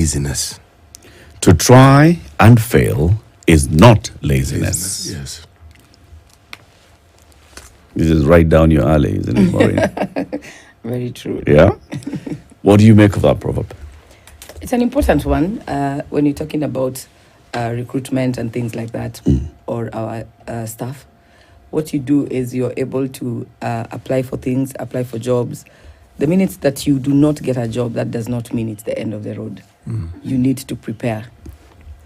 Laziness. To try and fail is not laziness. Yes. This is right down your alley, isn't it, Maureen? Very true. Yeah? What do you make of that proverb? It's an important one when you're talking about recruitment and things like that, or our staff. What you do is you're able to apply for things, apply for jobs. The minute that you do not get a job, that does not mean it's the end of the road. You need to prepare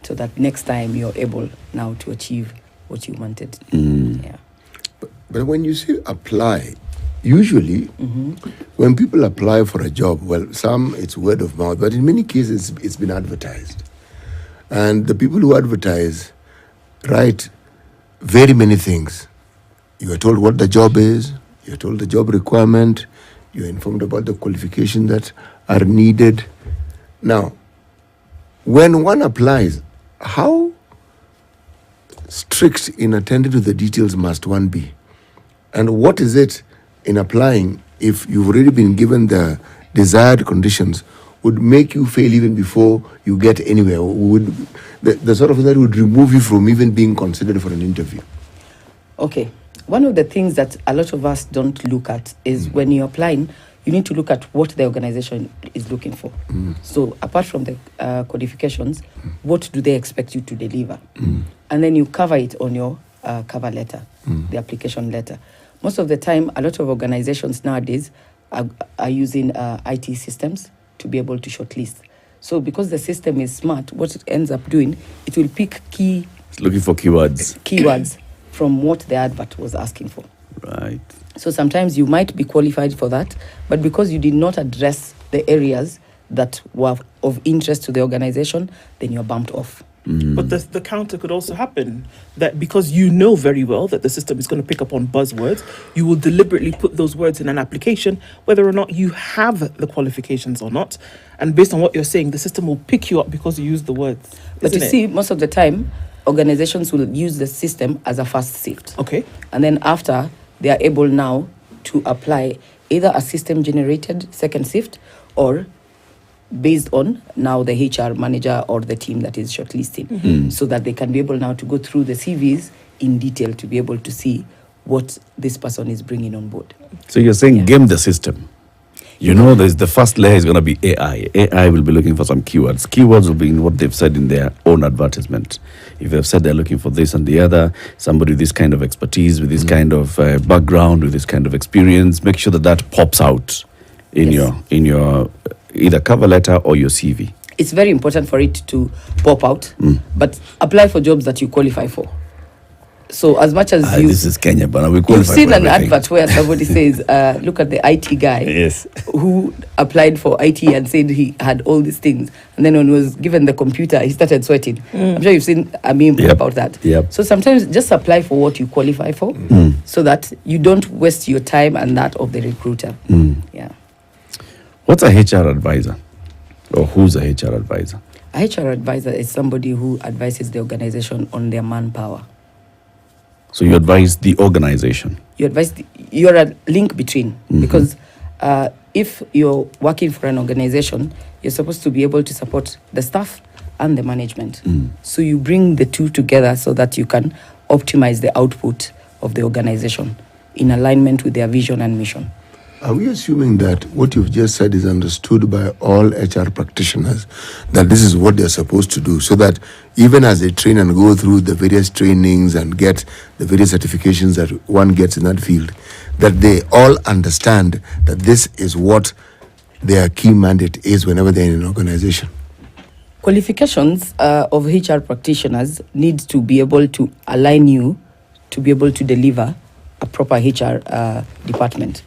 so that next time you're able now to achieve what you wanted. Yeah. But when you say apply, usually when people apply for a job, well, some it's word of mouth, but in many cases it's been advertised. And the people who advertise write very many things. You are told what the job is, you're told the job requirement, you're informed about the qualifications that are needed. Now, when one applies, how strict in attending to the details must one be? And what is it in applying, if you've already been given the desired conditions, would make you fail even before you get anywhere? Would the sort of thing that would remove you from even being considered for an interview? Okay. One of the things that a lot of us don't look at is when you're applying, you need to look at what the organization is looking for. So apart from the qualifications, what do they expect you to deliver? And then you cover it on your cover letter, the application letter. Most of the time, a lot of organizations nowadays are using IT systems to be able to shortlist. So because the system is smart, what it ends up doing, it will pick It's looking for keywords from what the advert was asking for. Right. So sometimes you might be qualified for that, but because you did not address the areas that were of interest to the organization, then you're bumped off. But the counter could also happen, that because you know very well that the system is going to pick up on buzzwords, you will deliberately put those words in an application, whether or not you have the qualifications or not. And based on what you're saying, the system will pick you up because you use the words. But you see, most of the time, organizations will use the system as a first sift. Okay. And then after, they are able now to apply either a system-generated second sift or based on now the HR manager or the team that is shortlisting, so that they can be able now to go through the CVs in detail to be able to see what this person is bringing on board. So you're saying game the system. You know, there's the first layer is going to be AI. AI will be looking for some keywords. Keywords will be in what they've said in their own advertisement. If they've said they're looking for this and the other, somebody with this kind of expertise, with this kind of background, with this kind of experience, make sure that that pops out in your either cover letter or your CV. It's very important for it to pop out, but apply for jobs that you qualify for. So as much as this is Kenya, but we qualify you've seen for an everything. advert where somebody says, look at the IT guy Yes. who applied for IT and said he had all these things. And then when he was given the computer, he started sweating. I'm sure you've seen a meme about that. Yep. So sometimes just apply for what you qualify for so that you don't waste your time and that of the recruiter. Yeah. What's a HR advisor? Or who's a HR advisor? A HR advisor is somebody who advises the organization on their manpower. So you advise the organization. You're a link between, because if you're working for an organization, you're supposed to be able to support the staff and the management. So you bring the two together so that you can optimize the output of the organization in alignment with their vision and mission. Are we assuming that what you've just said is understood by all HR practitioners, that this is what they're supposed to do, so that even as they train and go through the various trainings and get the various certifications that one gets in that field, that they all understand that this is what their key mandate is whenever they're in an organization? Qualifications of HR practitioners need to be able to align you to be able to deliver a proper HR department,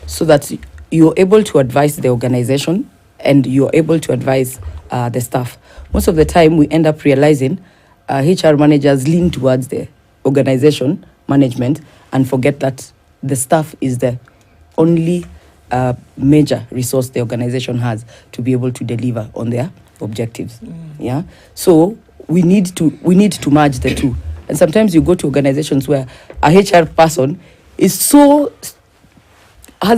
so that you're able to advise the organization and you're able to advise the staff. Most of the time, we end up realizing HR managers lean towards the organization management and forget that the staff is the only major resource the organization has to be able to deliver on their objectives. So we need to merge the two. And sometimes you go to organizations where a HR person has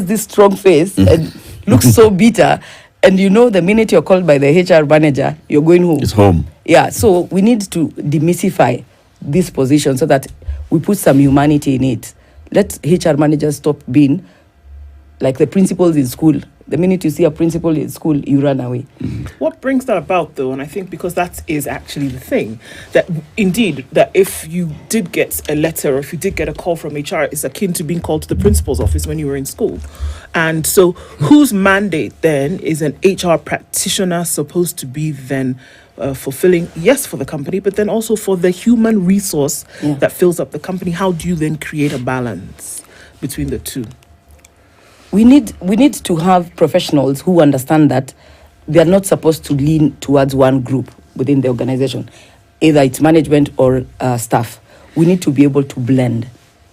this strong face and looks so bitter, And you know, the minute you're called by the HR manager, you're going home. It's home. Yeah, so we need to demystify this position so that we put some humanity in it. Let HR managers stop being like the principals in school. The minute you see a principal in school, you run away. What brings that about, though, and I think because that is actually the thing, that indeed, that if you did get a letter or if you did get a call from HR, it's akin to being called to the principal's office when you were in school. And so whose mandate then is an HR practitioner supposed to be then fulfilling, yes, for the company, but then also for the human resource that fills up the company? How do you then create a balance between the two? We need to have professionals who understand that they are not supposed to lean towards one group within the organization, either it's management or staff. We need to be able to blend,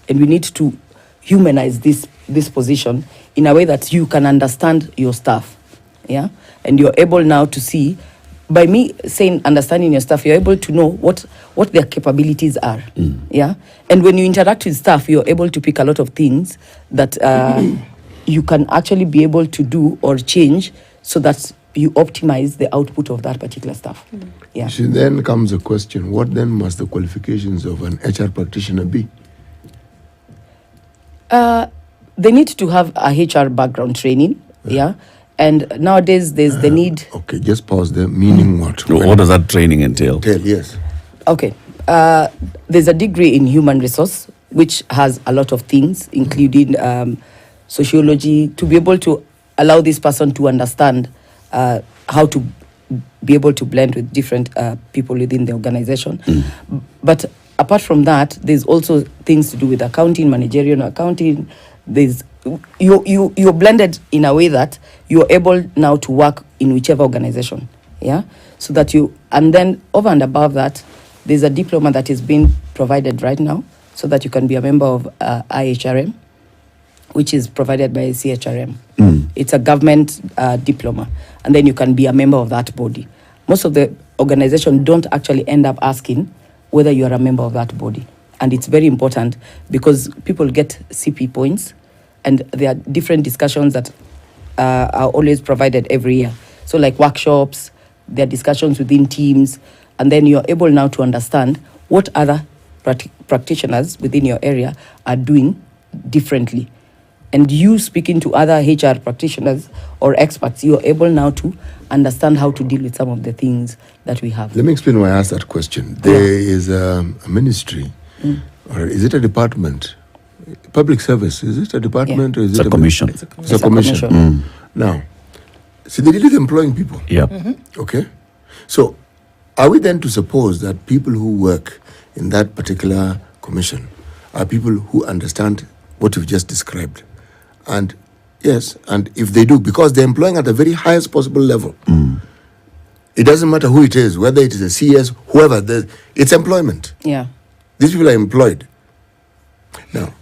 and we need to humanize this position in a way that you can understand your staff, yeah, and you're able now to see. By me saying understanding your staff, you're able to know what their capabilities are, yeah, and when you interact with staff, you're able to pick a lot of things that you can actually be able to do or change so that you optimize the output of that particular staff. Yeah. So then comes the question, what then must the qualifications of an HR practitioner be? They need to have a HR background training, yeah. And nowadays there's the need... Okay, just pause there. Meaning what? What does that training entail? Yes. Okay. There's a degree in human resource, which has a lot of things, including sociology, to be able to allow this person to understand how to be able to blend with different people within the organization. But apart from that, there's also things to do with accounting, managerial accounting. There's you're blended in a way that you're able now to work in whichever organization, yeah. So that and then over and above that, there's a diploma that is being provided right now, so that you can be a member of IHRM, which is provided by CHRM. It's a government diploma, and then you can be a member of that body. Most of the organizations don't actually end up asking whether you are a member of that body, and it's very important because people get CP points, and there are different discussions that are always provided every year. So like workshops, there are discussions within teams, and then you're able now to understand what other practitioners within your area are doing differently. And you speaking to other HR practitioners or experts, you're able now to understand how to deal with some of the things that we have. Let me explain why I asked that question. There is a ministry, or is it a department? Public service, is it a department or is It's it a commission? It's a commission. Now, see, they deal with employing people. Yeah. Okay? So, are we then to suppose that people who work in that particular commission are people who understand what you've just described? And yes, and if they do, because they're employing at the very highest possible level, it doesn't matter who it is, whether it is a CS, whoever, it's employment. Yeah. These people are employed. Now,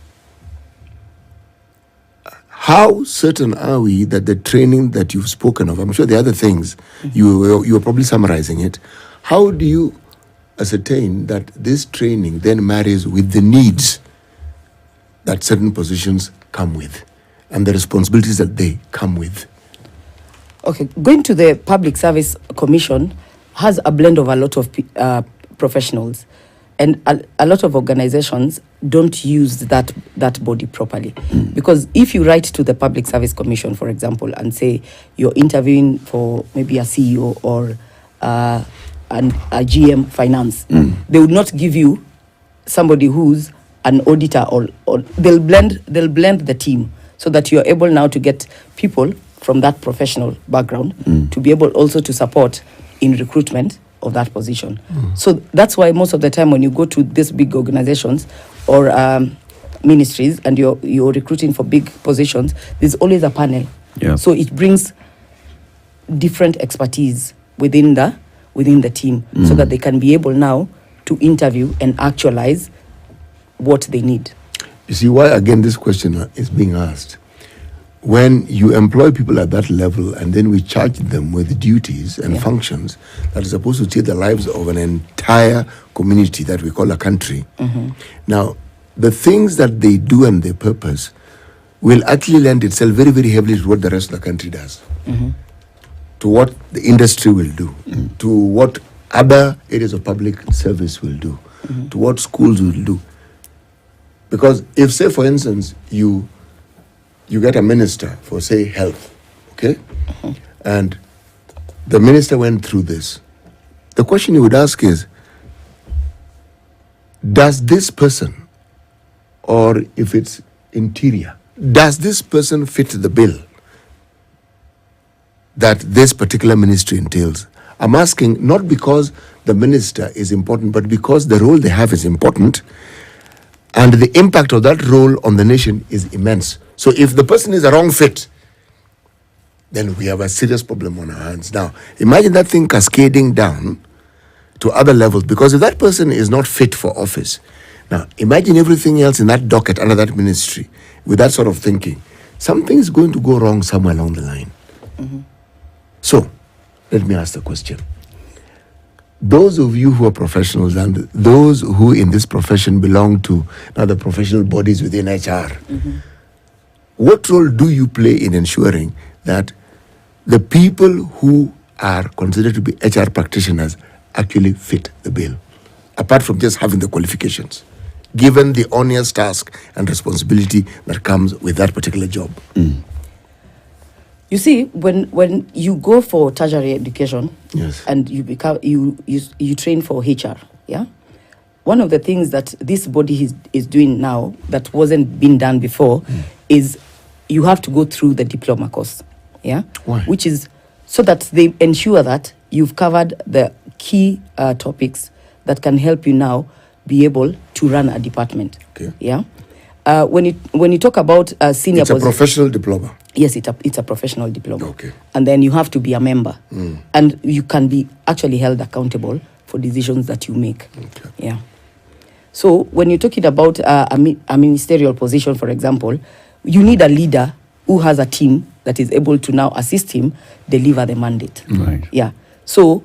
how certain are we that the training that you've spoken of, I'm sure the other things, you were probably summarizing it, how do you ascertain that this training then marries with the needs that certain positions come with and the responsibilities that they come with? Okay, going to the Public Service Commission has a blend of a lot of professionals, and a lot of organizations don't use that body properly. Because if you write to the Public Service Commission, for example, and say you're interviewing for maybe a CEO or a GM finance, they would not give you somebody who's an auditor, or they'll blend the team so that you're able now to get people from that professional background to be able also to support in recruitment of that position. So that's why most of the time when you go to these big organizations or ministries and you're recruiting for big positions, there's always a panel. Yeah. So it brings different expertise within the team so that they can be able now to interview and actualize what they need. You see why, again, this question is being asked. When you employ people at that level and then we charge them with duties and functions that are supposed to change the lives of an entire community that we call a country. Now, the things that they do and their purpose will actually lend itself very, very heavily to what the rest of the country does. to what the industry will do, to what other areas of public service will do, to what schools will do. Because if, say, for instance, you get a minister for, say, health, okay? And the minister went through this. The question you would ask is, does this person, or if it's interior, does this person fit the bill that this particular ministry entails? I'm asking not because the minister is important, but because the role they have is important, and the impact of that role on the nation is immense. So if the person is a wrong fit, then we have a serious problem on our hands. Now, imagine that thing cascading down to other levels, because if that person is not fit for office, now imagine everything else in that docket under that ministry with that sort of thinking. Something is going to go wrong somewhere along the line. So, let me ask the question. Those of you who are professionals and those who in this profession belong to other professional bodies within HR, what role do you play in ensuring that the people who are considered to be HR practitioners actually fit the bill, apart from just having the qualifications, given the onerous task and responsibility that comes with that particular job? You see, when you go for tertiary education, Yes. and you become you train for HR, yeah. One of the things that this body is doing now that wasn't being done before is you have to go through the diploma course, yeah. Why? Which is so that they ensure that you've covered the key topics that can help you now be able to run a department. Okay. Yeah. When you talk about senior, It's a professional diploma. Yes, it's a professional diploma. Okay. And then you have to be a member. And you can be actually held accountable for decisions that you make. Okay. Yeah. So when you're talking about a ministerial position, for example, you need a leader who has a team that is able to now assist him deliver the mandate. Right. Yeah. So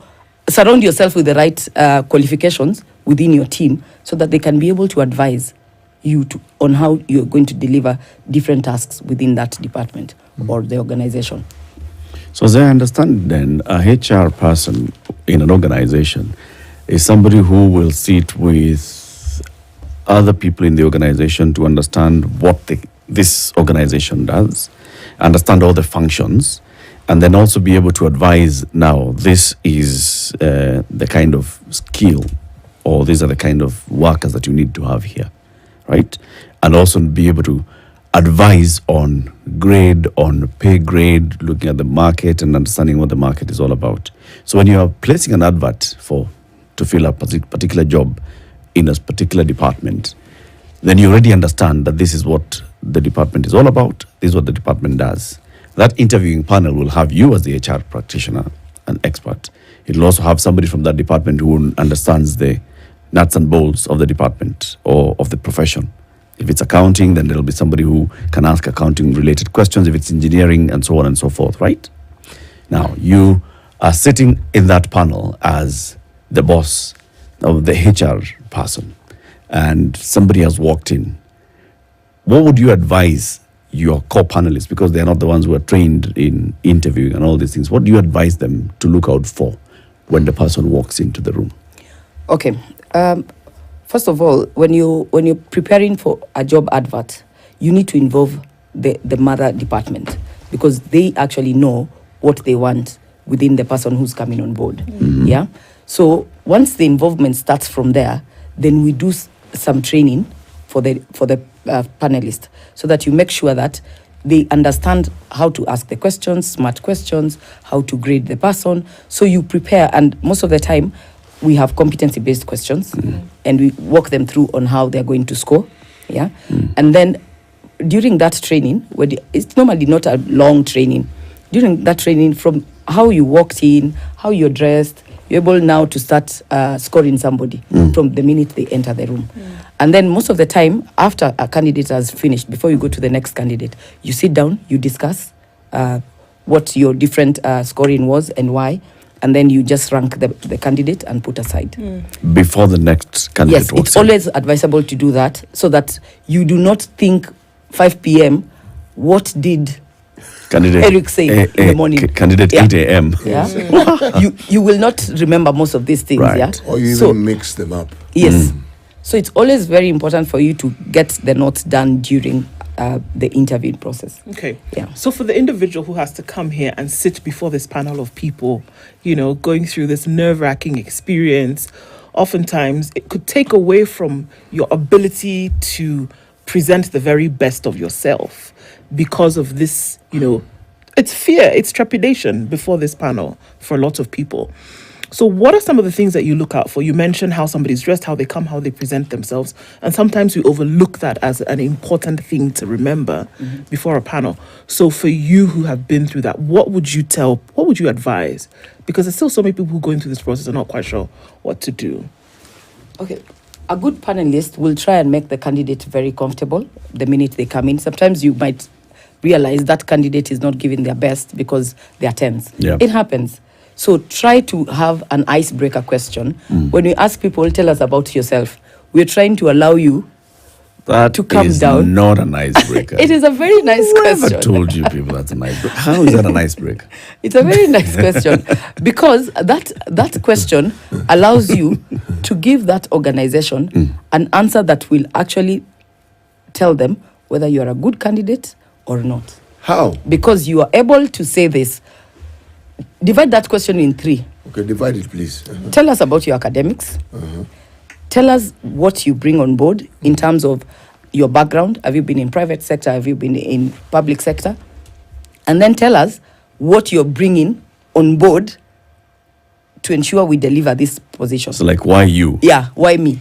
surround yourself with the right qualifications within your team so that they can be able to advise you on how you're going to deliver different tasks within that department or the organization. So as I understand then, a HR person in an organization is somebody who will sit with other people in the organization to understand what this organization does, understand all the functions, and then also be able to advise, now this is the kind of skill or these are the kind of workers that you need to have here, right? And also be able to advise on grade, on pay grade, looking at the market and understanding what the market is all about. So when you are placing an advert to fill a particular job in a particular department, then you already understand that this is what the department is all about, this is what the department does. That interviewing panel will have you as the HR practitioner, an expert. It will also have somebody from that department who understands the nuts and bolts of the department or of the profession. If it's accounting, then there will be somebody who can ask accounting-related questions. If it's engineering, and so on and so forth, right? Now, you are sitting in that panel as the boss of the HR person, and somebody has walked in. What would you advise your co-panelists, because they're not the ones who are trained in interviewing and all these things? What do you advise them to look out for when the person walks into the room? Okay. First of all, when you're preparing for a job advert, you need to involve the mother department, because they actually know what they want within the person who's coming on board. Yeah. So once the involvement starts from there, then we do some training for the panelist, so that you make sure that they understand how to ask the questions, smart questions, how to grade the person. So you prepare, and most of the time we have competency-based questions, and we walk them through on how they're going to score. Yeah. And then during that training, it's normally not a long training. During that training, from how you walked in, how you're dressed, you're able now to start scoring somebody from the minute they enter the room. And then most of the time, after a candidate has finished, before you go to the next candidate, you sit down, you discuss what your different scoring was and why, and then you just rank the candidate and put aside. Before the next candidate Yes, walks it's in. always advisable to do that, so that you do not think 5 p.m., what did Candidate Eric said in the morning. Candidate Yeah. 8 a.m. Yeah. you will not remember most of these things. Right. Yeah. Or you So- even mix them up. Yes. So it's always very important for you to get the notes done during the interviewing process. Okay. Yeah. So for the individual who has to come here and sit before this panel of people, you know, going through this nerve-wracking experience, oftentimes it could take away from your ability to present the very best of yourself because of this, you know, it's fear, it's trepidation before this panel for a lot of people. So what are some of the things that you look out for? You mentioned how somebody's dressed, how they come, how they present themselves. And sometimes we overlook that as an important thing to remember before a panel. So for you who have been through that, what would you advise? Because there's still so many people who are going through this process and are not quite sure what to do. Okay. A good panelist will try and make the candidate very comfortable the minute they come in. Sometimes you might realize that candidate is not giving their best because they are tense. Yeah. It happens. So try to have an icebreaker question. When we ask people, tell us about yourself, we're trying to allow you That to calm is down. not an icebreaker. It is a very nice Whoever question. told you people that's an icebreaker? How is that an icebreaker? It's a very nice question because that question allows you to give that organization an answer that will actually tell them whether you are a good candidate or not. How? Because you are able to say this. Divide that question in 3. Okay, divide it, please. Tell us about your academics. Tell us what you bring on board in terms of your background. Have you been in private sector? Have you been in public sector? And then tell us what you're bringing on board to ensure we deliver this position. So, like, why you? Yeah, why me?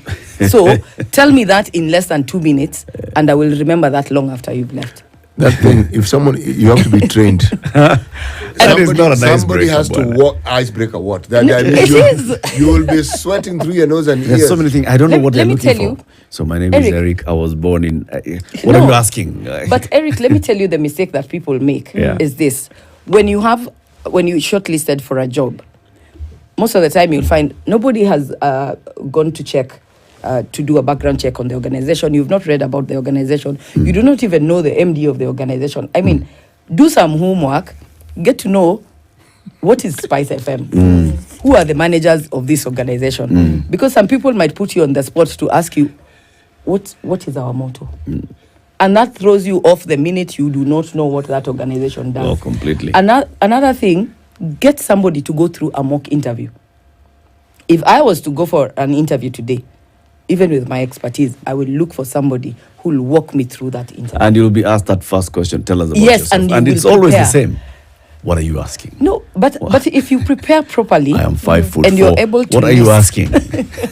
So tell me that in less than 2 minutes, and I will remember that long after you've left. That thing, if someone, you have to be trained. That is not an Somebody icebreaker, has to Bwana. walk icebreaker what? That No, it is. You will be sweating through your nose and There's ears. so many things. I don't know Let- what let they're me looking tell for. you. So my name is Eric. Eric. I was born in. What are No. you asking? But Eric, let me tell you the mistake that people make Yeah. is this. When you shortlisted for a job, most of the time you'll find nobody has gone to check to do a background check on the organization. You've not read about the organization. You do not even know the MD of the organization. I mean, do some homework, get to know what is Spice FM. Who are the managers of this organization? Because some people might put you on the spot to ask you, what is our motto? And that throws you off the minute you do not know what that organization does. Oh, completely. Another thing, get somebody to go through a mock interview. If I was to go for an interview today, even with my expertise, I will look for somebody who will walk me through that interview. And you'll be asked that first question. Tell us about Yes, yourself. and you And will it's always the prepare. same. What are you asking? No, but if you prepare properly, I am 5'4". and you're able to What are you list- asking?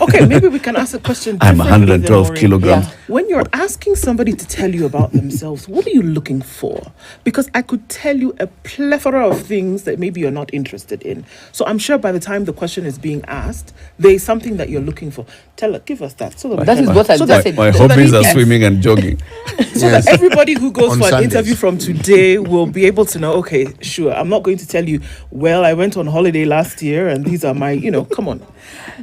Okay, maybe we can ask a question. I'm differently than 112 Maureen. kilograms. Yeah. When you're asking somebody to tell you about themselves, what are you looking for? Because I could tell you a plethora of things that maybe you're not interested in. So I'm sure by the time the question is being asked, there is something that you're looking for. Give us that. So that we That can- is what I so just that- said. My so that hobbies we are can- swimming and jogging. So that everybody who goes On for an Sundays. interview from today will be able to know, okay, sure, I'm not going to tell you, well, I went on holiday last year and these are my, come on.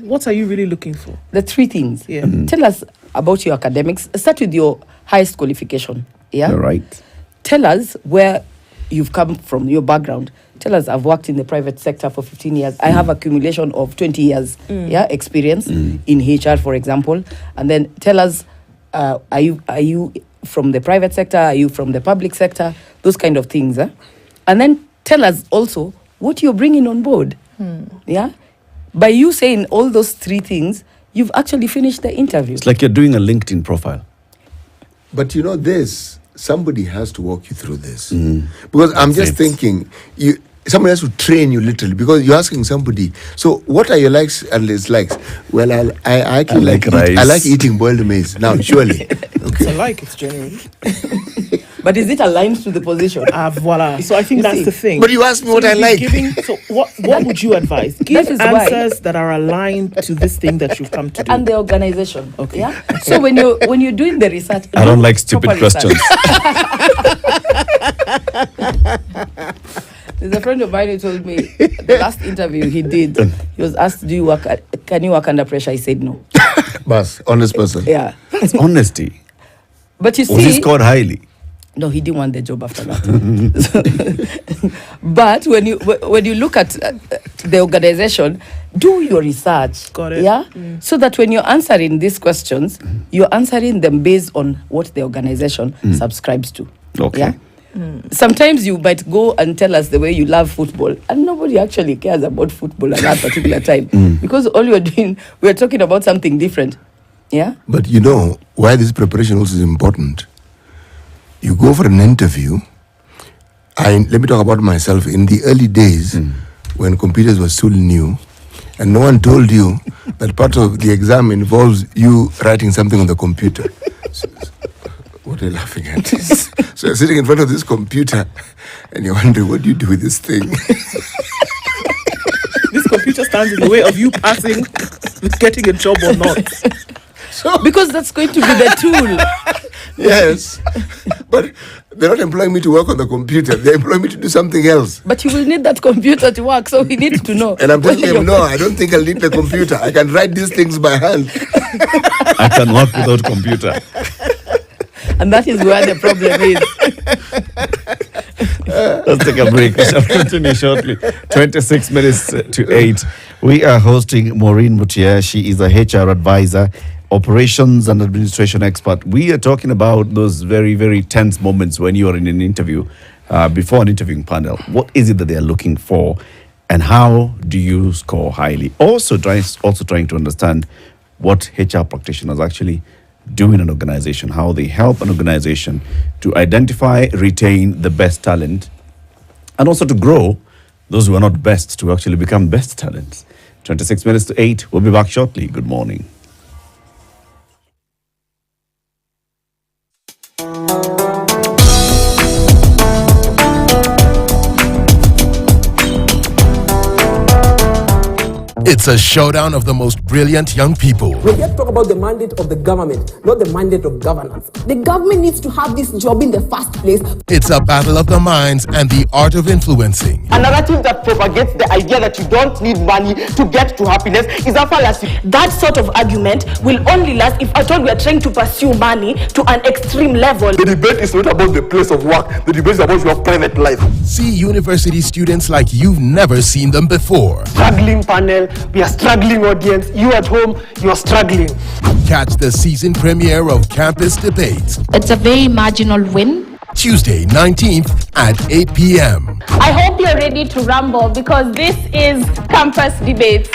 What are you really looking for? the 3 things. Yeah. Tell us about your academics. Start with your highest qualification. Yeah. All right. Tell us where you've come from, your background. Tell us, I've worked in the private sector for 15 years. I have accumulation of 20 years experience in HR, for example. And then tell us, are you from the private sector? Are you from the public sector? Those kind of things. And then tell us also what you're bringing on board. Yeah. By you saying all those 3 things, you've actually finished the interview. It's like you're doing a LinkedIn profile. But you know this, somebody has to walk you through this. Because I'm just it. thinking, somebody has to train you literally, because you're asking somebody, so what are your likes and dislikes? Well, I actually like like rice. I like eating boiled maize. Now, surely. It's a like, it's genuine. But is it aligned to the position? Voila. So I think You that's see. the thing. But you asked me what you'll I be like. So what would you advise? Give is why- answers that are aligned to this thing that you've come to do. And the organization. Okay. Yeah. So when you're doing the research, I don't do like stupid proper research. questions. There's a friend of mine who told me the last interview he did, he was asked, can you work under pressure? He said no. Boss, honest person. Yeah. That's honesty. But you Was he see, scored highly? No, he didn't want the job after that. But when you look at the organization, do your research. Got it. Yeah. So that when you're answering these questions, you're answering them based on what the organization subscribes to. Okay. Yeah. Sometimes you might go and tell us the way you love football, and nobody actually cares about football at that particular time because all you're doing, we're talking about something different. Yeah. But you know why this preparation also is important. You go for an interview. Let me talk about myself. In the early days, when computers were still new, and no one told you that part of the exam involves you writing something on the computer. What are you laughing at? So you're sitting in front of this computer, and you're wondering, what do you do with this thing? This computer stands in the way of you passing, getting a job or not. So, Because that's going to be the tool. yes, but they're not employing me to work on the computer. They're employing me to do something else. But you will need that computer to work, so we need to know. And I'm telling them, no, I don't think I'll need the computer. I can write these things by hand. I can work without computer. And that is where the problem is. Let's take a break. We shall continue shortly. 26 minutes to 8. We are hosting Maureen Mutia. She is a HR advisor, operations and administration expert. We are talking about those very, very tense moments when you are in an interview, before an interviewing panel. What is it that they are looking for, and how do you score highly? Also trying to understand what HR practitioners actually do in an organization, how they help an organization to identify, retain the best talent, and also to grow those who are not best to actually become best talents. 26 minutes to 8. We'll be back shortly. Good morning. It's a showdown of the most brilliant young people. We're here to talk about the mandate of the government, not the mandate of governance. The government needs to have this job in the first place. It's a battle of the minds and the art of influencing. A narrative that propagates the idea that you don't need money to get to happiness is a fallacy. That sort of argument will only last if at all we are trying to pursue money to an extreme level. The debate is not about the place of work. The debate is about your private life. See university students like you've never seen them before. Struggling panel, we are struggling audience. You at home, you're struggling. Catch the season premiere of Campus Debates. It's a very marginal win. Tuesday, 19th at 8 p.m. I hope you're ready to rumble because this is Campus Debates.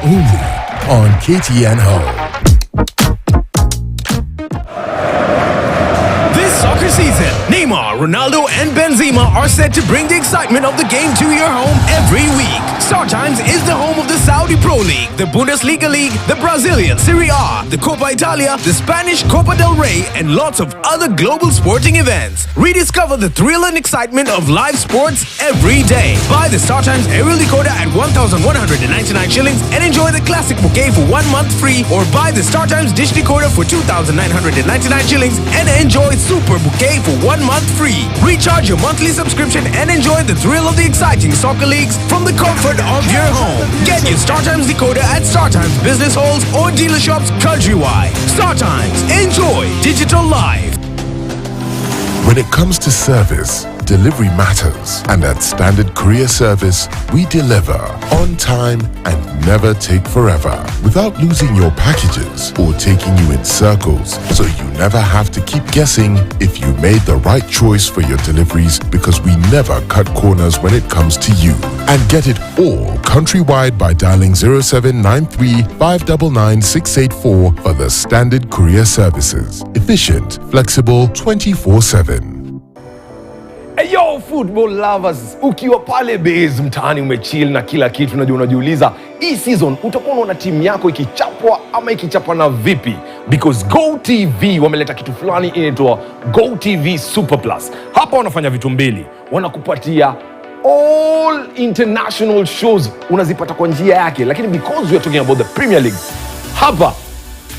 Only on KTN Home. Soccer season, Neymar, Ronaldo, and Benzema are set to bring the excitement of the game to your home every week. StarTimes is the home of the Saudi Pro League, the Bundesliga League, the Brazilian Serie A, the Copa Italia, the Spanish Copa del Rey, and lots of other global sporting events. Rediscover the thrill and excitement of live sports every day. Buy the StarTimes aerial decoder at 1,199 shillings and enjoy the classic bouquet for 1 month free, or buy the StarTimes dish decoder for 2,999 shillings and enjoy Super Bouquet for 1 month free. Recharge your monthly subscription and enjoy the thrill of the exciting soccer leagues from the comfort of your home. Get your StarTimes decoder at StarTimes business halls or dealer shops countrywide. StarTimes. Enjoy digital life. When it comes to service, delivery matters. And at Standard Courier Service, we deliver on time and never take forever, without losing your packages or taking you in circles. So you never have to keep guessing if you made the right choice for your deliveries, because we never cut corners when it comes to you. And get it all countrywide by dialing 0793 599 684 for the Standard Courier Services. Efficient, flexible, 24/7. Yo football lovers, ukiwa pale base mtaani umechill na kila kitu, najua unajiuliza hii season utakuwa unaona timu yako ikichapwa ama ikichapana vipi? Because Go TV wameleta kitu fulani inaitwa Go TV Super Plus. Hapa wanafanya vitu mbili, wanakupatia all international shows, unazipata kwa njia yake, lakini because we are talking about the Premier League, hapa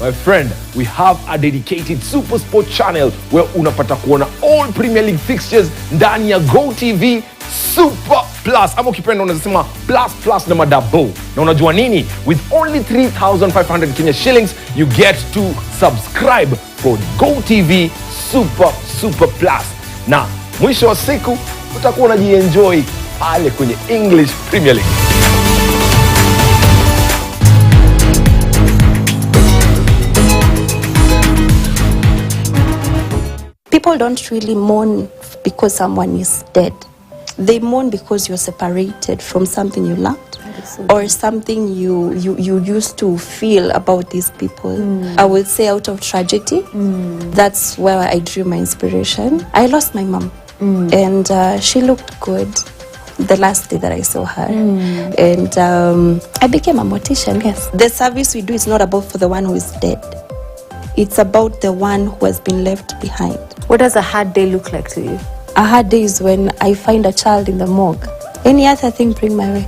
my friend, we have a dedicated Super Sport channel where unapata kuona all Premier League fixtures ndani ya Go TV Super Plus. Ama ukipenda unasema plus na madabo. Na unajua nini? With only 3,500 Kenya shillings, you get to subscribe for Go TV super plus, na mwisho wa siku utakuwa unajienjoy pale kwenye English Premier League. People don't really mourn because someone is dead. They mourn because you're separated from something you loved or something you used to feel about these people. I would say out of tragedy. That's where I drew my inspiration. I lost my mom and she looked good the last day that I saw her. And I became a mortician, yes. The service we do is not about for the one who is dead. It's about the one who has been left behind. What does a hard day look like to you? A hard day is when I find a child in the morgue. Any other thing bring my way.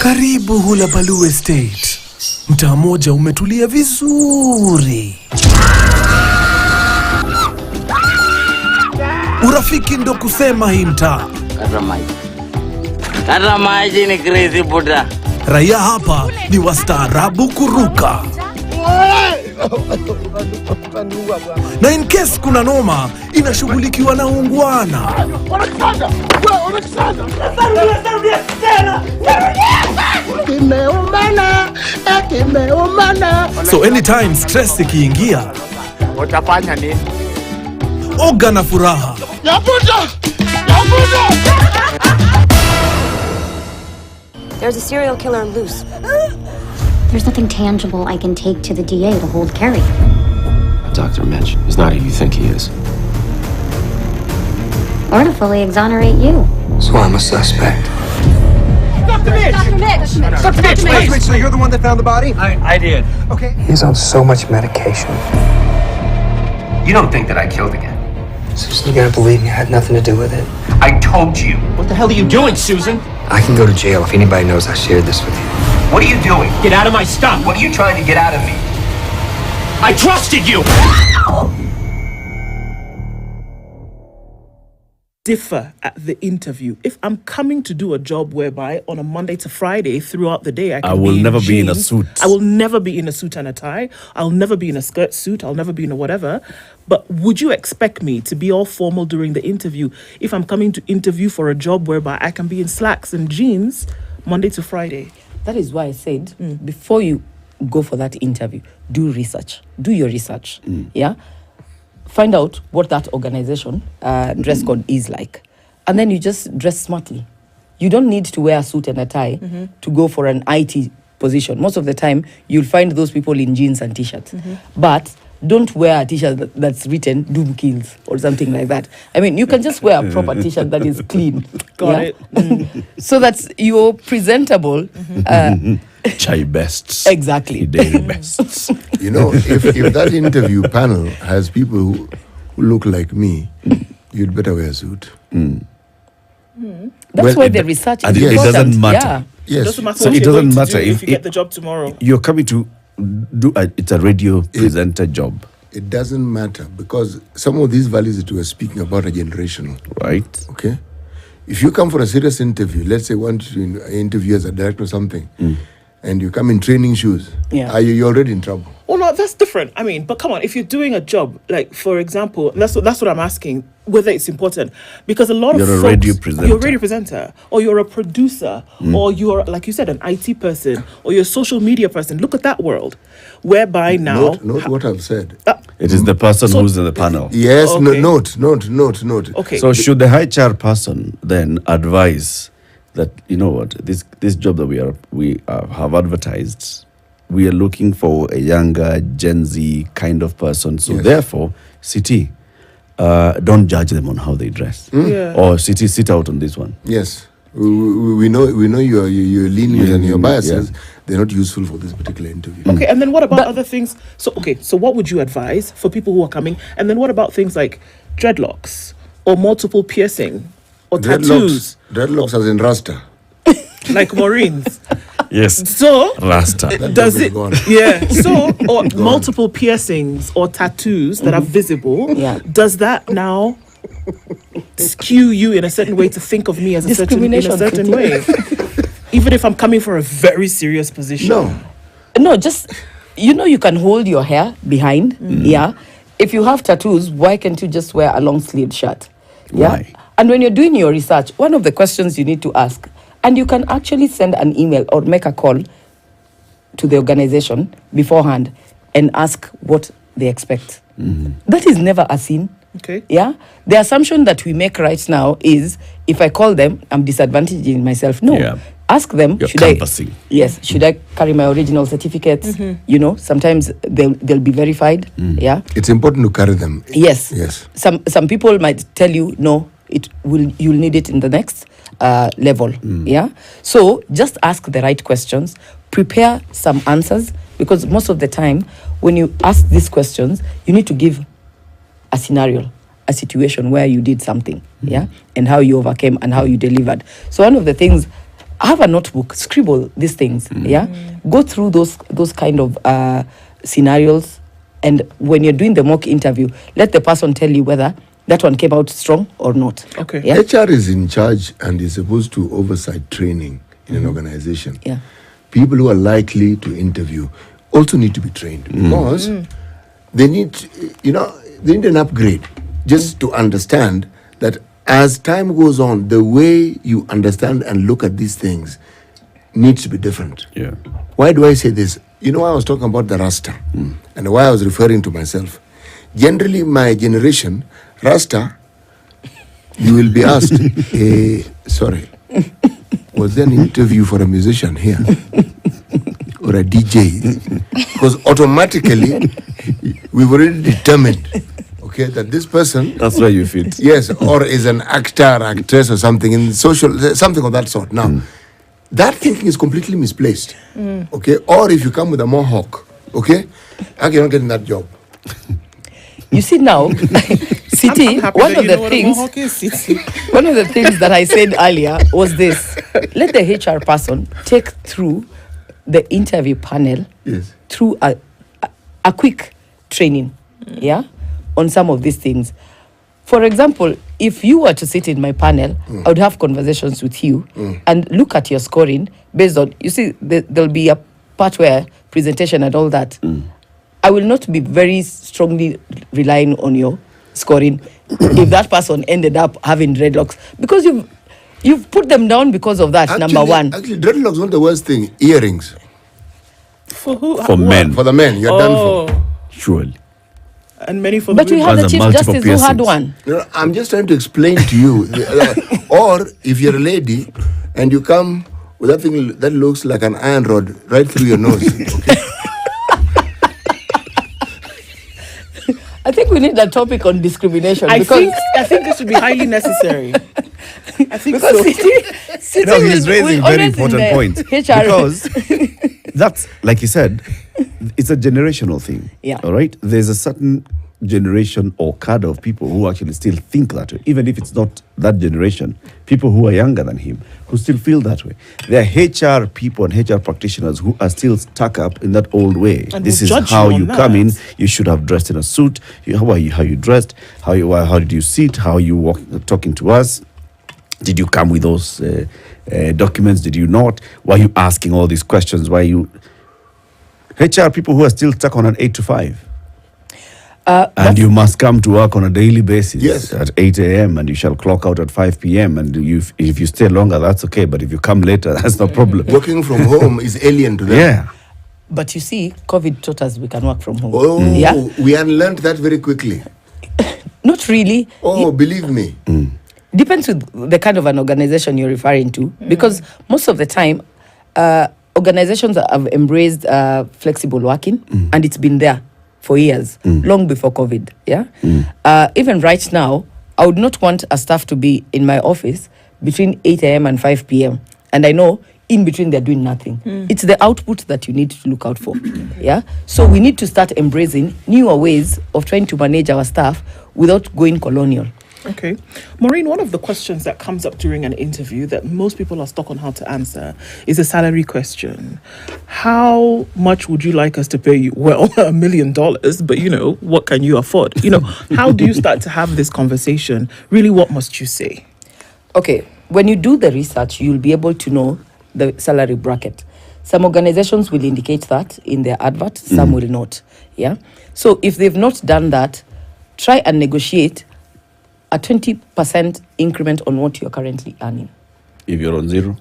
Karibu Hula Baloo Estate. Mtaa mmoja umetulia vizuri. Urafiki ndo kusema hii mtaa. Kata maji ni crazy buda. Raia hapa ni wastaarabu kuruka. Na in case kuna noma, inashughulikiwa na ungwana. So anytime stress ikiingia, utafanya nini? Oga na furaha. There's a serial killer loose. There's nothing tangible I can take to the DA to hold Carrie. Dr. Mitch is not who you think he is. Or to fully exonerate you. So I'm a suspect. Dr. Mitch! Dr. Mitch! Dr. Mitch, Mitch! so you're the one that found the body? I did. Okay. He's on so much medication. You don't think that I killed the guy? Susan, you gotta believe me, I had nothing to do with it. I told you. What the hell are you doing, Susan? I can go to jail if anybody knows I shared this with you. What are you doing? Get out of my stuff. What are you trying to get out of me? I trusted you. Differ at the interview. If I'm coming to do a job whereby on a Monday to Friday throughout the day I will never be in a suit. I will never be in a suit and a tie. I'll never be in a skirt suit. I'll never be in a whatever. But would you expect me to be all formal during the interview if I'm coming to interview for a job whereby I can be in slacks and jeans Monday to Friday? That is why I said before you go for that interview, do research. Do your research. Yeah. Find out what that organization dress code is like. And then you just dress smartly. You don't need to wear a suit and a tie to go for an IT position. Most of the time, you'll find those people in jeans and T-shirts. But don't wear a T-shirt that's written Doom Kills or something like that. I mean, you can just wear a proper T-shirt that is clean. Got it. So that you're presentable. Chai bests. Exactly. Dairy bests. You know, if that interview panel has people who look like me, you'd better wear a suit. That's why the research is it important. doesn't matter. Yeah. Yes. It doesn't matter So what it you're doesn't going to matter do if you get the job tomorrow. You're coming to do it's a radio presenter job. It doesn't matter because some of these values that we are speaking about are generational. Right. Okay? If you come for a serious interview, let's say want to interview as a director or something, and you come in training shoes, you're already in trouble. Well, no, that's different. I mean, but come on, if you're doing a job, like for example, that's what I'm asking, whether it's important, because a lot of You're a folks, radio presenter. you're a radio presenter, or you're a producer, or you're, like you said, an IT person, or you're a social media person. Look at that world, whereby now. Note what I've said. It is the person who's in the panel. Yes, Okay. note. Okay. So should the HR person then advise that, you know what, this job that we have advertised, we are looking for a younger Gen Z kind of person. So therefore, CT, don't judge them on how they dress. Or CT, sit out on this one. Yes. We know your leanings and your biases. They're not useful for this particular interview. Okay, and then what about other things? So what would you advise for people who are coming? And then what about things like dreadlocks or multiple piercing or tattoos? Dreadlocks as in Rasta. Like Maureen's. Yes. So Rasta. does it? Yeah. So or multiple piercings or tattoos that are visible. Yeah. Does that now skew you in a certain way to think of me as a certain way. Even if I'm coming for a very serious position. No, just, you can hold your hair behind. Yeah. If you have tattoos, why can't you just wear a long sleeved shirt? Yeah. Why? And when you're doing your research, one of the questions you need to ask, and you can actually send an email or make a call to the organization beforehand and ask what they expect. That is never a sin. Okay. Yeah. The assumption that we make right now is if I call them, I'm disadvantaging myself. No. Yeah. Ask them, You're should canvassing. should I carry my original certificates? Sometimes they'll be verified. Yeah. It's important to carry them. Yes. Yes. Some people might tell you, no, you'll need it in the next level. Yeah. So just ask the right questions, prepare some answers, because most of the time when you ask these questions, you need to give a scenario, a situation where you did something, and how you overcame and how you delivered. So one of the things, have a notebook, scribble these things, go through those kind of scenarios, and when you're doing the mock interview, let the person tell you whether that one came out strong or not. Okay. Yeah? HR is in charge and is supposed to oversight training in an organization. Yeah. People who are likely to interview also need to be trained because they need an upgrade just to understand that as time goes on, the way you understand and look at these things needs to be different. Yeah. Why do I say this? I was talking about the Rasta and why I was referring to myself. Generally, my generation, Rasta, you will be asked, sorry, was there an interview for a musician here? Or a DJ? Because automatically, we've already determined, that this person... That's where you fit. Yes, or is an actor, actress or something, in social, something of that sort. Now, that thinking is completely misplaced. Or if you come with a mohawk, how can you not get in that job? You see now, City, one of the things that I said earlier was this. Let the HR person take through the interview panel through a quick training, on some of these things. For example, if you were to sit in my panel, I would have conversations with you and look at your scoring based on, there'll be a part where presentation and all that. I will not be very strongly relying on your scoring if that person ended up having dreadlocks, because you've put them down because of that. Number one. Actually, dreadlocks is not the worst thing. Earrings. For who? For men. For the men, you're done for. Surely. And many for but the we have the Chief Justice who had one. I'm just trying to explain to you. Or if you're a lady and you come with that thing that looks like an iron rod right through your nose. I think we need a topic on discrimination. I think this would be highly necessary. I think because so. City he's raising very important points. Because that's, like you said, it's a generational thing. Yeah. All right? There's a certain generation or cadre of people who actually still think that way, even if it's not that generation. People who are younger than him who still feel that way. There are HR people and HR practitioners who are still stuck up in that old way. And this we'll is how you come in. that. You should have dressed in a suit. How you dressed? How did you sit? How you walk, talking to us? Did you come with those documents? Did you not? Why are you asking all these questions? Why you... HR people who are still stuck on an 8 to 5. And you must come to work on a daily basis at 8 a.m. and you shall clock out at 5 p.m. And if you stay longer, that's okay. But if you come later, that's no problem. Working from home is alien to them. Yeah. But you see, COVID taught us we can work from home. Oh, yeah? We unlearned that very quickly. Not really. Oh, believe me. Depends with the kind of an organization you're referring to. Because most of the time, organizations have embraced flexible working, and it's been there for years, long before COVID. Yeah. Even right now, I would not want a staff to be in my office between 8 a.m. and 5 p.m. And I know in between they're doing nothing. It's the output that you need to look out for. Yeah. So we need to start embracing newer ways of trying to manage our staff without going colonial. Okay. Maureen, one of the questions that comes up during an interview that most people are stuck on how to answer is a salary question. How much would you like us to pay you? Well, $1 million, but what can you afford? How do you start to have this conversation? Really, what must you say? Okay. When you do the research, you'll be able to know the salary bracket. Some organizations will indicate that in their advert, some will not. Yeah. So if they've not done that, try and negotiate a 20% increment on what you're currently earning. If you're on zero?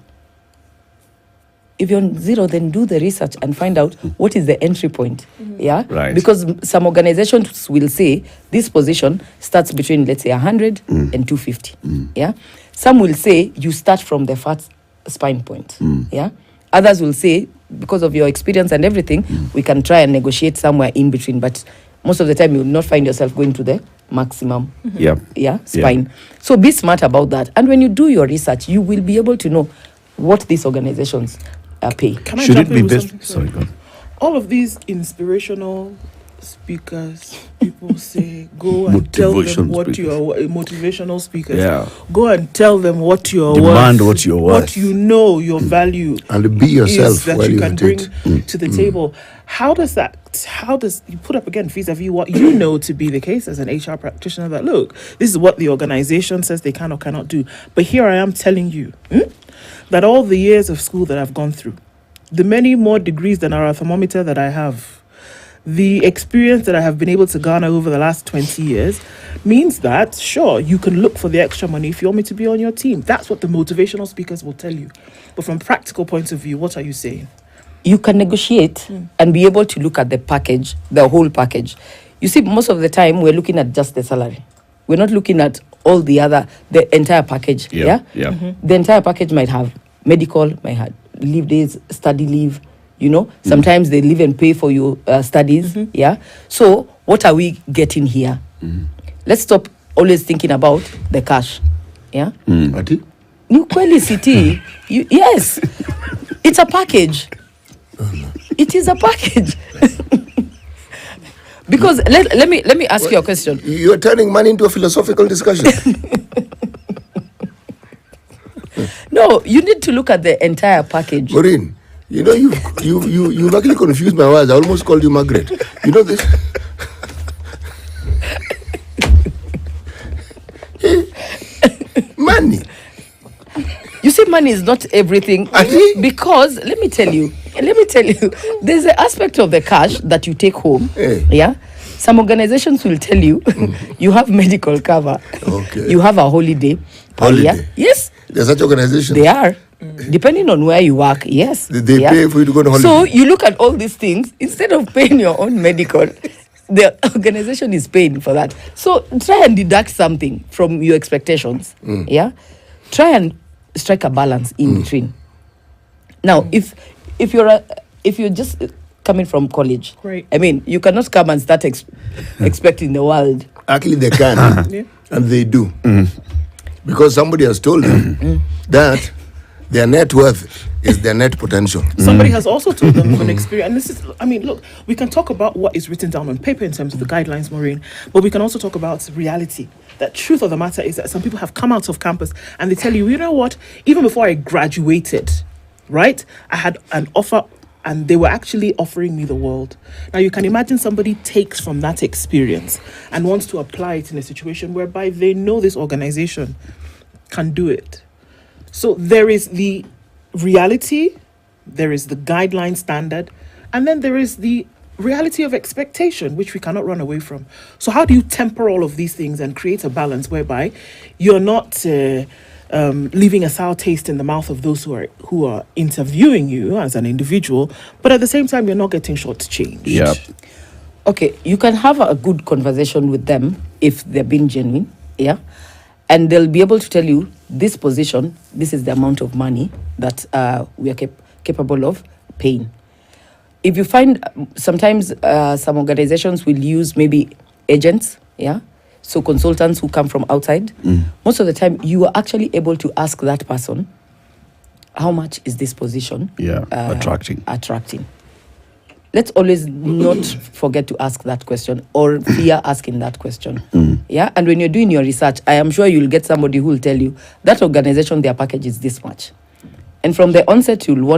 If you're on zero, then do the research and find out what is the entry point. Yeah? Right. Because some organizations will say this position starts between, let's say, 100 and 250. Yeah? Some will say you start from the first spine point. Yeah? Others will say, because of your experience and everything, we can try and negotiate somewhere in between. But most of the time, you will not find yourself going to the maximum spine. So be smart about that. And when you do your research, you will be able to know what these organizations pay. Can I jump in with something? Sorry, go on. All of these inspirational speakers, people say, go and tell them what you are, motivational speakers. Yeah. Go and tell them what you are worth. Demand what you are worth. What you know, your value. And be yourself that while you can bring to the table. How does you put up again vis-a-vis what you know to be the case as an HR practitioner that, look, this is what the organization says they can or cannot do. But here I am telling you that all the years of school that I've gone through, the many more degrees than our thermometer that I have, the experience that I have been able to garner over the last 20 years means that, sure, you can look for the extra money if you want me to be on your team. That's what the motivational speakers will tell you. But from a practical point of view, what are you saying? You can negotiate and be able to look at the package, the whole package. You see, most of the time, we're looking at just the salary. We're not looking at all the entire package. The entire package might have medical, might have leave days, study leave, sometimes they live and pay for your studies. So what are we getting here? Let's stop always thinking about the cash. New quality. Yes, it's a package. It is a package. Because let me ask you a question. You're turning money into a philosophical discussion. No, you need to look at the entire package. Maureen, you've actually confused my words. I almost called you Margaret. You know this? Money. You see, money is not everything. Because let me tell you, there's an aspect of the cash that you take home. Yeah. Some organizations will tell you you have medical cover. Okay. You have a holiday. Yes. There's such organizations. They are. Depending on where you work, yes. They pay for you to go on holiday. So you look at all these things, instead of paying your own medical, the organization is paying for that. So try and deduct something from your expectations. Yeah. Try and strike a balance in between. Now, if you're just coming from college, I mean, you cannot come and start expecting the world. Actually, they can, and they do, because somebody has told them that their net worth is their net potential. Somebody has also told them from experience, and this is, look, we can talk about what is written down on paper in terms of the guidelines, Maureen, but we can also talk about reality. The truth of the matter is that some people have come out of campus and they tell you, you know what, even before I graduated, right, I had an offer and they were actually offering me the world. Now, you can imagine somebody takes from that experience and wants to apply it in a situation whereby they know this organization can do it. So there is the reality, there is the guideline standard, and then there is the reality of expectation, which we cannot run away from. So how do you temper all of these things and create a balance whereby you're not leaving a sour taste in the mouth of those who are interviewing you as an individual, but at the same time, you're not getting shortchanged? Yeah. Okay, you can have a good conversation with them if they're being genuine, and they'll be able to tell you this position, this is the amount of money that we are capable of paying. If you find sometimes some organizations will use maybe agents, so consultants who come from outside, most of the time you are actually able to ask that person, how much is this position attracting? let's always not forget to ask that question or fear asking that question. Yeah, and when you're doing your research, I am sure you'll get somebody who will tell you that organization, their package is this much. And from the onset, you'll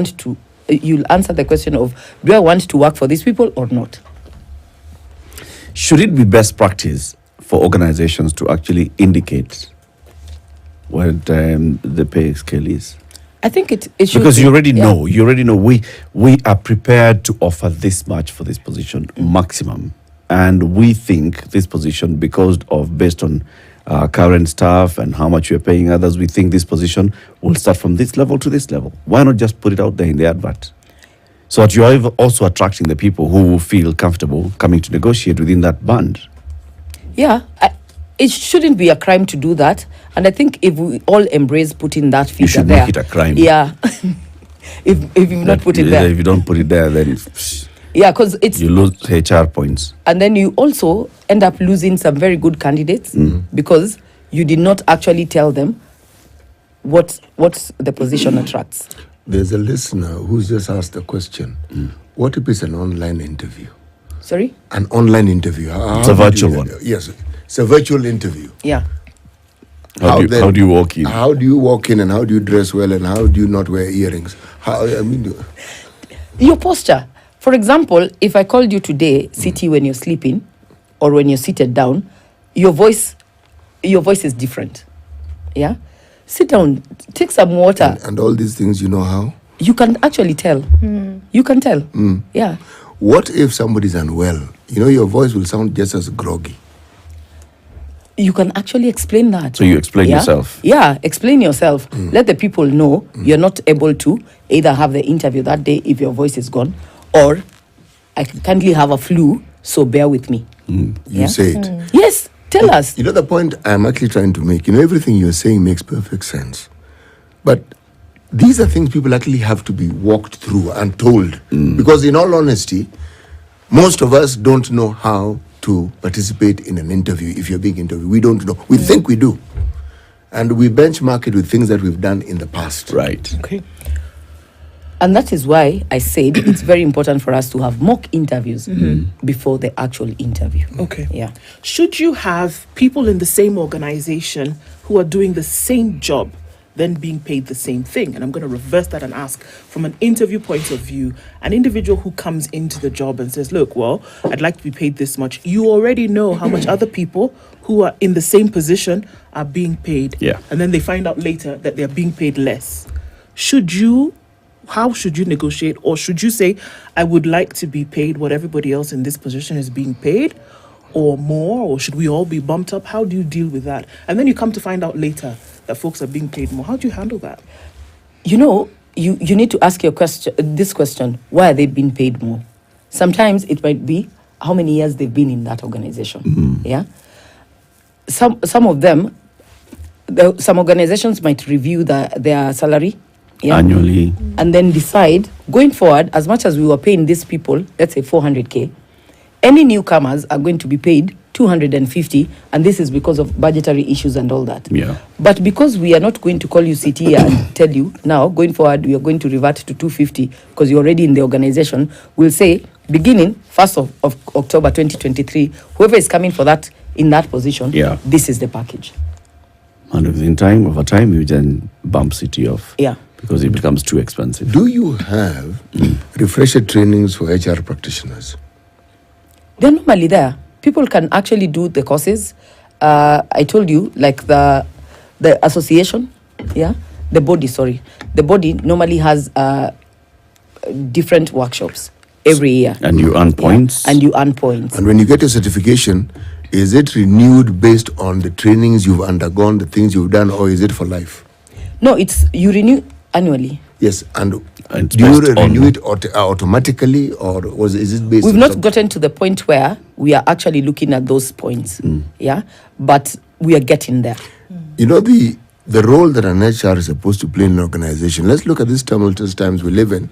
answer the question of, do I want to work for these people or not? Should it be best practice for organizations to actually indicate what the pay scale is? I think it should because be, you already know we are prepared to offer this much for this position maximum, and we think this position based on current staff and how much we're paying others, we think this position will start from this level to this level. Why not just put it out there in the advert, so that you are also attracting the people who will feel comfortable coming to negotiate within that band? Yeah, it shouldn't be a crime to do that. And I think if we all embrace putting that figure you should there, make it a crime. Yeah. if you not put it there. If you don't put it there, then yeah, because you lose HR points. And then you also end up losing some very good candidates because you did not actually tell them what the position attracts. There's a listener who's just asked a question. What if it's an online interview? Sorry? An online interview. It's a virtual one. Yes, it's a virtual interview. Yeah. How do you walk in? How do you walk in, and how do you dress well, and how do you not wear earrings? Your posture. For example, if I called you today, City, when you're sleeping or when you're seated down, your voice is different. Yeah? Sit down, take some water. And all these things, you know how? You can actually tell. You can tell. Yeah. What if somebody's unwell? You know, your voice will sound just as groggy. You can actually explain that. So you explain yourself. Yeah, explain yourself. Let the people know you're not able to either have the interview that day if your voice is gone, or I currently have a flu, so bear with me. You say it. Yes, tell us. You know the point I'm actually trying to make. You know, everything you're saying makes perfect sense. But these are things people actually have to be walked through and told. Because in all honesty, most of us don't know how to participate in an interview. If you're being interviewed, we don't know. We think we do, and we benchmark it with things that we've done in the past. Right. Okay. And that is why I said it's very important for us to have mock interviews before the actual interview. Okay. Yeah. Should you have people in the same organization who are doing the same job then being paid the same thing? And I'm going to reverse that and ask, from an interview point of view, an individual who comes into the job and says, look, well, I'd like to be paid this much. You already know how much other people who are in the same position are being paid. Yeah. And then they find out later that they're being paid less. How should you negotiate? Or should you say, I would like to be paid what everybody else in this position is being paid, or more? Or should we all be bumped up? How do you deal with that? And then you come to find out later that folks are being paid more. How do you handle that? You know, you need to ask this question, why are they being paid more? Sometimes it might be how many years they've been in that organization. Yeah. Some of them, some organizations might review their salary annually, and then decide, going forward, as much as we were paying these people, let's say 400K, any newcomers are going to be paid 250, and this is because of budgetary issues and all that. Yeah. But because we are not going to call you CT and tell you, now, going forward, we are going to revert to 250 because you're already in the organization, we'll say, beginning 1st of October 2023, whoever is coming for that, in that position, this is the package. And over time, you then bump CT off. Yeah. Because it becomes too expensive. Do you have refresher trainings for HR practitioners? They're normally there. People can actually do the courses. I told you, like the association, the body normally has different workshops every year. And you earn points. And you earn points. And when you get your certification, is it renewed based on the trainings you've undergone, the things you've done, or is it for life? No, you renew annually. Yes, and do you renew it automatically, or is it based? We've not gotten to the point where we are actually looking at those points, but we are getting there. You know, the role that an HR is supposed to play in an organization. Let's look at these tumultuous times we live in,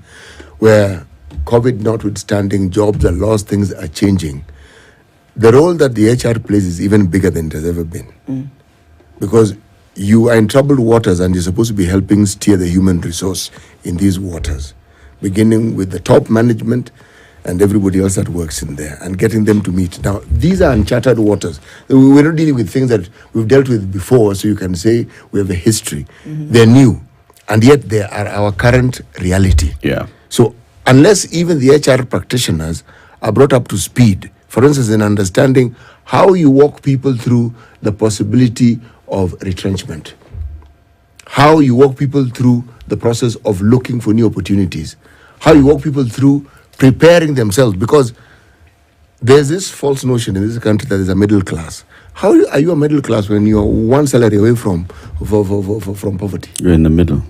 where COVID notwithstanding, jobs are lost, things are changing. The role that the HR plays is even bigger than it has ever been, because you are in troubled waters and you're supposed to be helping steer the human resource in these waters, beginning with the top management and everybody else that works in there, and getting them to meet. Now, these are uncharted waters. We're not dealing with things that we've dealt with before, so you can say we have a history. They're new, and yet they are our current reality. Yeah. So unless even the HR practitioners are brought up to speed, for instance, in understanding how you walk people through the possibility of retrenchment, how you walk people through the process of looking for new opportunities, how you walk people through preparing themselves, because there's this false notion in this country that there's a middle class. How are you a middle class when you're one salary away from poverty? You're in the middle.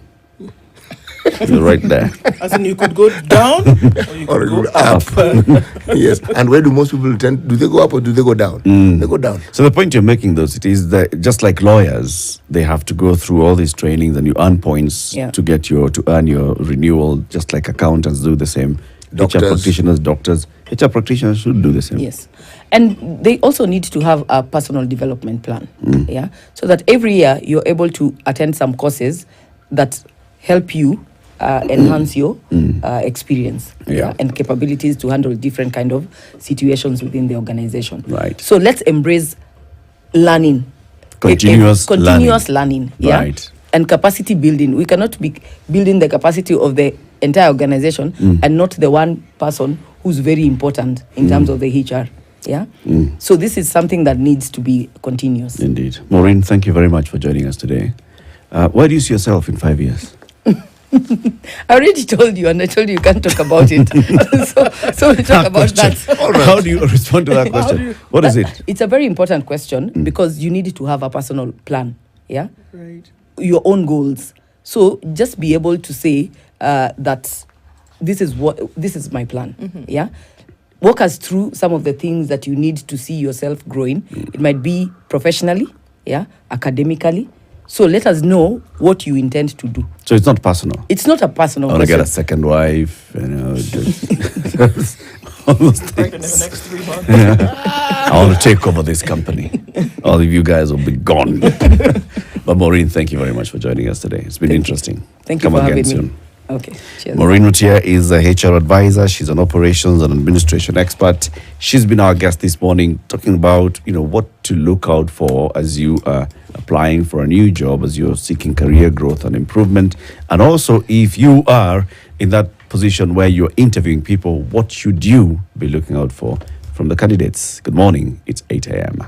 You're right there. As in, you could go down or you could go up. Yes. And where do most people tend? Do they go up or do they go down? They go down. So the point you're making, though, it is that just like lawyers, they have to go through all these trainings and you earn points to earn your renewal, just like accountants do the same. Doctors. HR practitioners, doctors. HR practitioners should do the same. Yes. And they also need to have a personal development plan. Yeah. So that every year you're able to attend some courses that help you enhance your experience and capabilities to handle different kind of situations within the organization. Right. So let's embrace learning. Continuous learning. Yeah. Right. And capacity building. We cannot be building the capacity of the entire organization and not the one person who's very important in terms of the HR. Yeah. So this is something that needs to be continuous. Indeed. Maureen, thank you very much for joining us today. Where do you see yourself in 5 years? I already told you, and I told you you can't talk about it. so we'll talk about that. All right. How do you respond to that question? What is it? It's a very important question because you need to have a personal plan. Yeah. Right. Your own goals. So just be able to say that this is my plan. Yeah. Walk us through some of the things that you need to see yourself growing. It might be professionally, academically. So let us know what you intend to do. So it's not personal. It's not a personal. I want to get a second wife, just all those things. In the next 3 months. I want to take over this company. All of you guys will be gone. But Maureen, thank you very much for joining us today. It's been interesting. Thank you Come for again having soon. me. Okay. Cheers. Maureen Mutia is a HR advisor. She's an operations and administration expert. She's been our guest this morning talking about, what to look out for as you are applying for a new job, as you're seeking career growth and improvement. And also, if you are in that position where you're interviewing people, what should you be looking out for from the candidates? Good morning. It's 8 a.m.